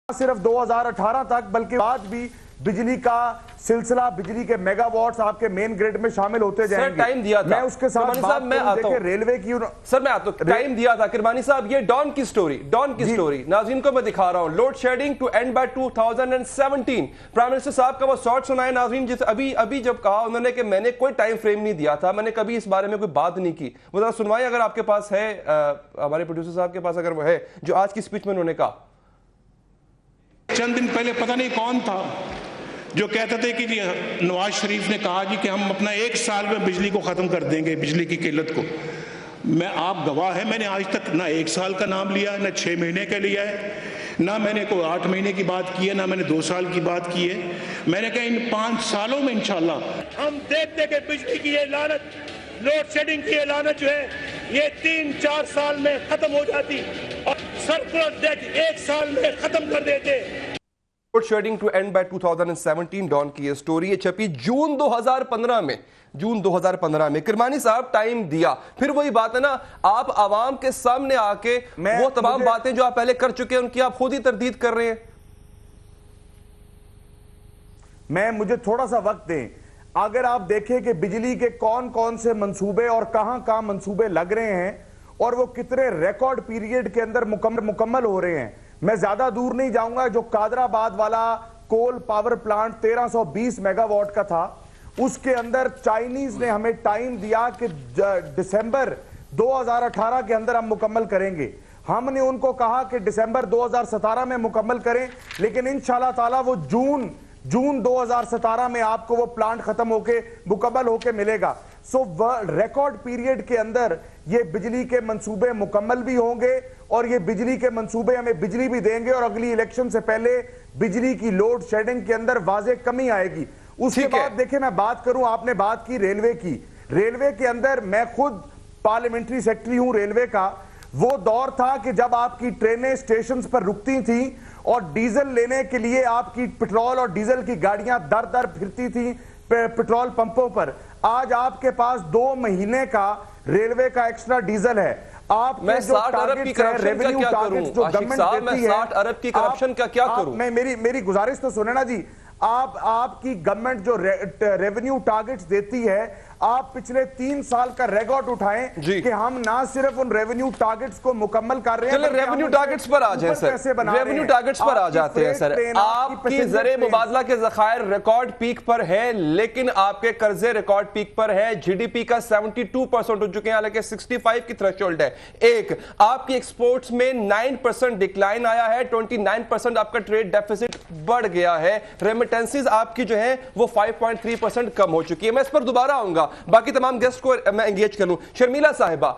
सिर्फ 2018 तक बल्कि आज भी बिजली का सिलसिला, बिजली के मेगावाट्स आपके मेन ग्रिड में शामिल होते जाएंगे। टाइम दिया था मैं उसके साथ बात मैं आता हूं रेलवे की सर, मैं आता हूं टाइम दिया था किरमानी साहब। ये डॉन की स्टोरी नाज़रीन को मैं दिखा रहा हूं। Load shedding to end by 2017। Prime minister साहब का वो शॉर्ट सुनाए नाज़रीन, जिस अभी जब कहा उन्होंने कि मैंने कोई टाइम फ्रेम नहीं दिया था, मैंने कभी इस बारे में कोई बात नहीं की। वो जरा सुनवाएं अगर आपके पास है, हमारे प्रोड्यूसर साहब के पास अगर वो है, जो आज की स्पीच में उन्होंने कहा। चंद दिन पहले पता नहीं कौन था जो कहते थे कि जी नवाज शरीफ ने कहा जी कि हम अपना 1 साल में बिजली को ख़त्म कर देंगे, बिजली की किल्लत को। मैं आप गवाह है, मैंने आज तक ना 1 साल का नाम लिया है, ना 6 महीने का लिया है, ना मैंने कोई 8 महीने की बात की है, ना मैंने 2 साल की बात की है। मैंने कहा इन 5 सालों में इंशाल्लाह हम देखते कि बिजली की ये लानत, लोड शेडिंग की ये लानत जो है ये 3-4 साल में खत्म हो जाती और सरप्लस डेट 1 साल में खत्म कर देते। Load shedding to end by 2017 Dawn की ये स्टोरी है, छपी जून 2015 में। किरमानी साहब टाइम दिया, फिर वही बात है ना, आप आवाम के सामने आके वो तमाम बातें जो आप पहले कर चुके हैं उनकी आप खुद ही तरदीद कर रहे हैं। मुझे थोड़ा सा वक्त दें। अगर आप देखें कि बिजली के कौन कौन से मंसूबे और कहां मंसूबे लग रहे हैं और वो कितने रिकॉर्ड पीरियड के अंदर मुकम्मल हो रहे हैं, मैं ज्यादा दूर नहीं जाऊंगा। जो कादराबाद वाला कोल पावर प्लांट 1320 मेगावाट का था, उसके अंदर चाइनीज ने हमें टाइम दिया कि दिसंबर 2018 के अंदर हम मुकम्मल करेंगे। हमने उनको कहा कि दिसंबर 2017 में मुकम्मल करें, लेकिन इंशाल्लाह ताला वो जून 2017 में आपको वो प्लांट खत्म होके मुकम्मल होके मिलेगा। सो रिकॉर्ड पीरियड के अंदर ये बिजली के मंसूबे मुकम्मल भी होंगे और ये बिजली के मंसूबे हमें बिजली भी देंगे और अगली इलेक्शन से पहले बिजली की लोड शेडिंग के अंदर वाज़े कमी आएगी। उसके बाद देखिए, मैं बात करूं, आपने बात की रेलवे की। रेलवे के अंदर मैं खुद पार्लियामेंट्री सेक्रेटरी हूं रेलवे का। वो दौर था कि जब आपकी ट्रेनें स्टेशन पर रुकती थी और डीजल लेने के लिए आपकी पेट्रोल और डीजल की गाड़ियां दर दर फिरती थी पेट्रोल पंपों पर। आज आपके पास 2 महीने का रेलवे का एक्स्ट्रा डीजल है। आप मैं 60 अरब की करप्शन का क्या करूं? आशिक साहब, मैं 60 अरब की करप्शन का क्या करूं? मेरी गुजारिश तो सुने ना जी। आपकी गवर्नमेंट जो रेवेन्यू टारगेट्स देती है, आप पिछले 3 साल का रिकॉर्ड उठाएं कि हम ना सिर्फ उन रेवेन्यू टारगेट्स को मुकम्मल कर रहे हैं। चलिए रेवेन्यू टारगेट्स पर आ जाए सर, रेवेन्यू टारगेट्स पर आ जाते हैं सर। आपकी ज़रे मुबादला के ज़खायर रिकॉर्ड पीक पर है, लेकिन आपके कर्जे रिकॉर्ड पीक पर है। जीडीपी का 72% हो चुके हैं, हालांकि 65 की थ्रेशोल्ड है। एक, आपकी एक्सपोर्ट्स में 9% डिक्लाइन आया है, 29% आपका ट्रेड डेफिसिट बढ़ गया है। रेमिटेंसेस आपकी जो है वो 5.3% कम हो चुकी है। मैं इस पर दोबारा आऊंगा, बाकी तमाम गेस्ट को मैं एंगेज कर लूं। शर्मिला साहिबा,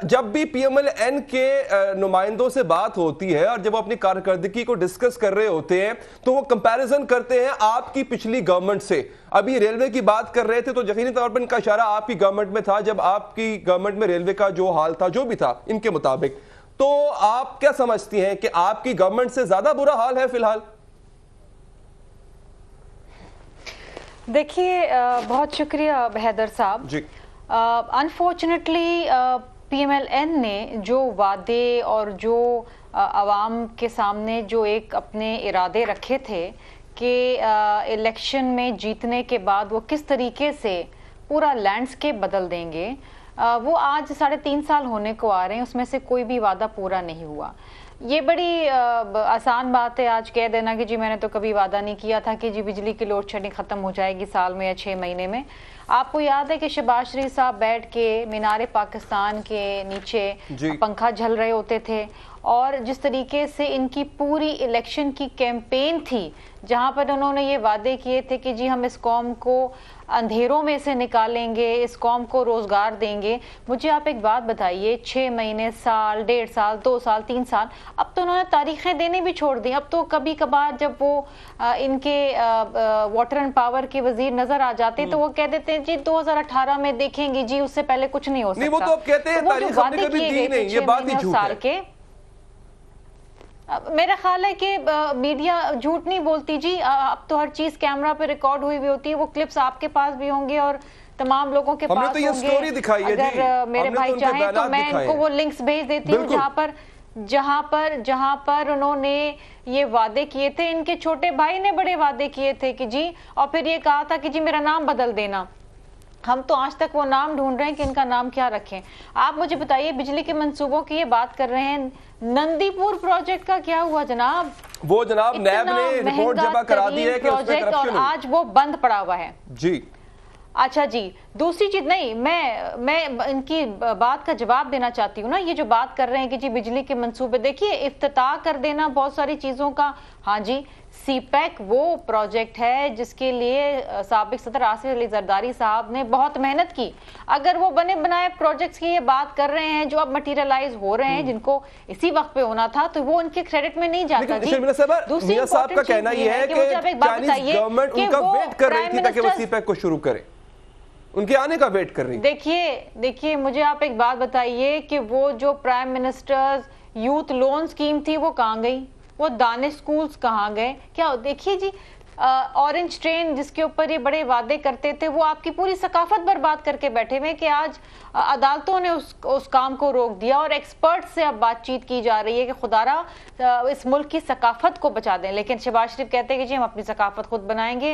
जब भी पीएमएलएन के नुमाइंदों से बात होती है और जब वो अपनी कारकर्दगी को डिस्कस कर रहे होते हैं तो वो कंपैरिजन करते हैं आपकी पिछली गवर्नमेंट से। अभी रेलवे की बात कर रहे थे तो यकीनी तौर पर इनका इशारा आपकी गवर्नमेंट में था, जब आपकी गवर्नमेंट में रेलवे का जो हाल था, जो भी था इनके मुताबिक। तो आप क्या समझती हैं कि आपकी गवर्नमेंट से ज्यादा बुरा हाल है फिलहाल? देखिए, बहुत शुक्रिया हैदर साहब जी। अनफॉर्चुनेटली पीएमएलएन ने जो वादे और जो आवाम के सामने जो एक अपने इरादे रखे थे कि इलेक्शन में जीतने के बाद वो किस तरीके से पूरा लैंडस्केप बदल देंगे, वो आज 3.5 साल होने को आ रहे हैं, उसमें से कोई भी वादा पूरा नहीं हुआ। ये बड़ी आसान बात है आज कह देना कि जी मैंने तो कभी वादा नहीं किया था कि जी बिजली की लोड शेडिंग ख़त्म हो जाएगी साल में या 6 महीने में। आपको याद है कि शहबाज शरीफ साहब बैठ के मीनारे पाकिस्तान के नीचे पंखा झल रहे होते थे और जिस तरीके से इनकी पूरी इलेक्शन की कैंपेन थी, जहां पर उन्होंने ये वादे किए थे कि जी हम इस कौम को अंधेरों में से निकालेंगे, इस कौम को रोजगार देंगे। मुझे आप एक बात बताइए, 6 महीने, साल, 1.5 साल, 2 साल, 3 साल, अब तो उन्होंने तारीखें देने भी छोड़ दी। अब तो कभी कभार जब वो इनके वाटर एंड पावर के वजीर नजर आ जाते तो वो कह देते हैं जी 2018 में देखेंगे जी, उससे पहले कुछ नहीं हो सकता। नहीं, वो तो कहते हैं तारीख हमने कभी दी नहीं, ये बात ही झूठ है। मेरा ख्याल है कि मीडिया झूठ नहीं बोलती जी। अब तो हर चीज कैमरा पे रिकॉर्ड हुई होती है, वो क्लिप्स आपके पास भी होंगे और तमाम लोगों के पास तो ये होंगे। स्टोरी दिखाई है अगर मेरे भाई चाहें तो मैं इनको वो लिंक्स भेज देती हूँ जहाँ पर जहां पर उन्होंने ये वादे किए थे, इनके छोटे भाई ने बड़े वादे किए थे कि जी, और फिर ये कहा था कि जी मेरा नाम बदल देना। हम तो आज तक वो नाम ढूंढ रहे हैं कि इनका नाम क्या रखें। आप मुझे बताइए, बिजली के मंसूबों की ये बात कर रहे हैं, नंदीपुर प्रोजेक्ट का क्या हुआ जनाब? वो जनाब नैब ने रिपोर्ट जमा करा दी है कि उसमें करप्शन और आज वो बंद पड़ा हुआ है जी। अच्छा जी, दूसरी चीज नहीं, मैं इनकी बात का जवाब देना चाहती हूँ ना। ये जो बात कर रहे हैं कि जी बिजली के मंसूबे, देखिए इफ्तिताह कर देना बहुत सारी चीजों का। हाँ जी, सीपैक वो प्रोजेक्ट है जिसके लिए साबिक सदर आसिफ अली जरदारी साहब ने बहुत मेहनत की। अगर वो बने बनाए प्रोजेक्ट्स की ये बात कर रहे हैं जो अब मटेरियलाइज हो रहे हैं, जिनको इसी वक्त पे होना था, तो वो उनके क्रेडिट में नहीं जाता जी। दूसरी साहब का कहना ये है कि गवर्नमेंट उनका वेट कर रही थी ताकि वो सीपैक को शुरू करे, उनके आने का वेट कर रही। देखिए मुझे आप एक बात बताइए कि वो जो prime ministers youth loan scheme थी वो कहाँ गई? वो दानिश स्कूल्स कहाँ गए? क्या देखिए जी, ऑरेंज ट्रेन जिसके ऊपर ये बड़े वादे करते थे, वो आपकी पूरी सकाफत बर्बाद करके बैठे हुए कि आज अदालतों ने उस काम को रोक दिया और एक्सपर्ट से अब बातचीत की जा रही है कि खुदारा इस मुल्क की सकाफत को बचा दें। लेकिन शहबाज शरीफ कहते हैं कि जी हम अपनी सकाफत खुद बनाएंगे।